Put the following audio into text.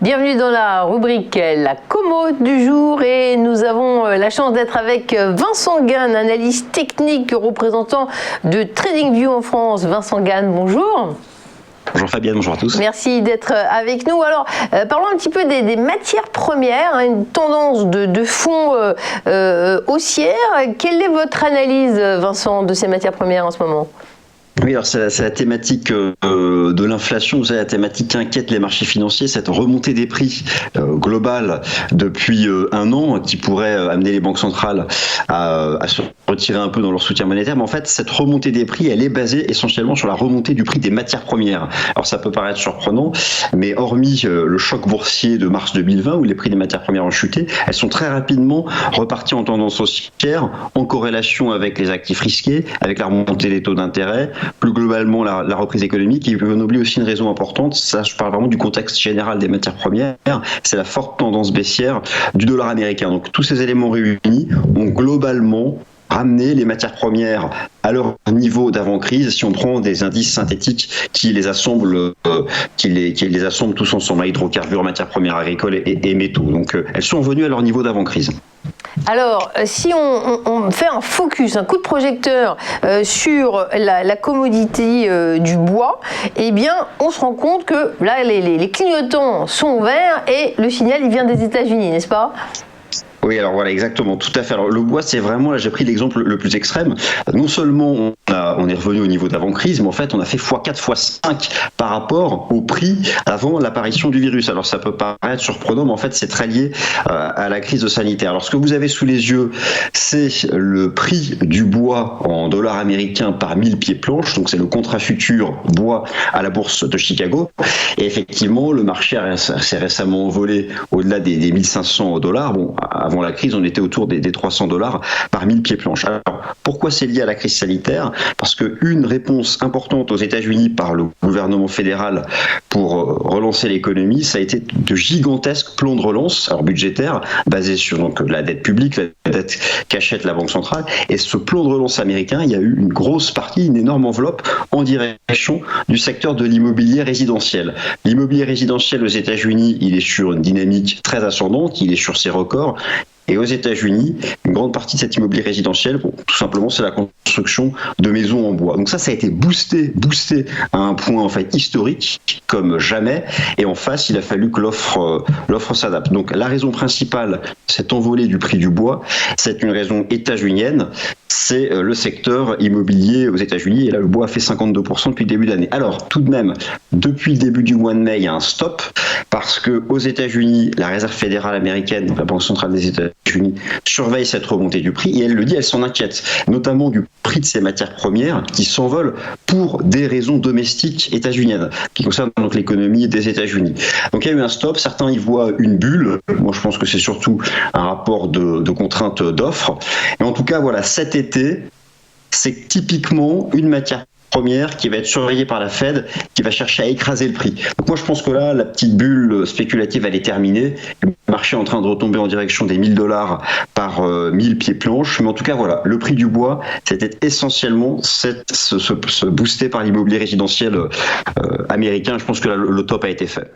Bienvenue dans la rubrique La Commo du jour et nous avons la chance d'être avec Vincent Gane, analyste technique représentant de TradingView en France. Vincent Gane, bonjour. Bonjour Fabienne, bonjour à tous. Merci d'être avec nous. Alors, parlons un petit peu des matières premières, une tendance de fond haussière. Quelle est votre analyse, Vincent, de ces matières premières en ce moment ? Oui, alors c'est la thématique de l'inflation, c'est la thématique qui inquiète les marchés financiers, cette remontée des prix globale depuis un an qui pourrait amener les banques centrales à se retirer un peu dans leur soutien monétaire. Mais en fait, cette remontée des prix, elle est basée essentiellement sur la remontée du prix des matières premières. Alors ça peut paraître surprenant, mais hormis le choc boursier de mars 2020 où les prix des matières premières ont chuté, elles sont très rapidement reparties en tendance haussière, en corrélation avec les actifs risqués, avec la remontée des taux d'intérêt, plus globalement la reprise économique. Et on oublie aussi une raison importante, ça je parle vraiment du contexte général des matières premières, c'est la forte tendance baissière du dollar américain. Donc tous ces éléments réunis ont globalement ramené les matières premières à leur niveau d'avant-crise si on prend des indices synthétiques qui les assemblent, tous ensemble, hydrocarbures, matières premières agricoles et métaux. Donc elles sont revenues à leur niveau d'avant-crise. Alors, si on fait un focus, un coup de projecteur sur la commodité du bois, eh bien, on se rend compte que là, les clignotants sont verts et le signal, il vient des États-Unis, n'est-ce pas ? Oui, alors voilà, exactement, tout à fait. Alors le bois, c'est vraiment, là j'ai pris l'exemple le plus extrême. Non seulement on est revenu au niveau d'avant-crise, mais en fait on a fait x4, x5 par rapport au prix avant l'apparition du virus. Alors ça peut paraître surprenant, mais en fait c'est très lié à la crise sanitaire. Alors ce que vous avez sous les yeux, c'est le prix du bois en dollars américains par 1000 pieds planches, donc c'est le contrat futur bois à la bourse de Chicago. Et effectivement, le marché s'est récemment envolé au-delà des 1500 $. Bon, avant la crise, on était autour des 300 $ par 1000 pieds planches. Alors, pourquoi c'est lié à la crise sanitaire ? Parce qu'une réponse importante aux États-Unis par le gouvernement fédéral pour relancer l'économie, ça a été de gigantesques plans de relance, alors budgétaires, basés sur donc, la dette publique, la dette qu'achète la Banque centrale. Et ce plan de relance américain, il y a eu une grosse partie, une énorme enveloppe en direction du secteur de l'immobilier résidentiel. L'immobilier résidentiel aux États-Unis, il est sur une dynamique très ascendante, il est sur ses records. Et aux États-Unis, une grande partie de cet immobilier résidentiel, tout simplement, c'est la construction de maisons en bois. Donc ça a été boosté à un point en fait historique comme jamais. Et en face, il a fallu que l'offre s'adapte. Donc la raison principale, cette envolée du prix du bois, c'est une raison états-unienne. C'est le secteur immobilier aux États-Unis. Et là, le bois a fait 52% depuis le début d'année. Alors, tout de même, depuis le début du mois de mai, il y a un stop parce que aux États-Unis, la Réserve fédérale américaine, donc la Banque centrale des États-Unis, surveille cette remontée du prix et elle le dit, elle s'en inquiète, notamment du prix de ces matières premières qui s'envolent pour des raisons domestiques états-uniennes, qui concernent donc l'économie des États-Unis. Donc il y a eu un stop, certains y voient une bulle, moi je pense que c'est surtout un rapport de contrainte d'offres. Et en tout cas, voilà, cet été, c'est typiquement une matière première qui va être surveillée par la Fed, qui va chercher à écraser le prix. Donc moi je pense que là, la petite bulle spéculative, elle est terminée. Le marché est en train de retomber en direction des 1000 $ par 1000 pieds planches. Mais en tout cas, voilà, le prix du bois, c'était essentiellement se booster par l'immobilier résidentiel américain. Je pense que là, le top a été fait.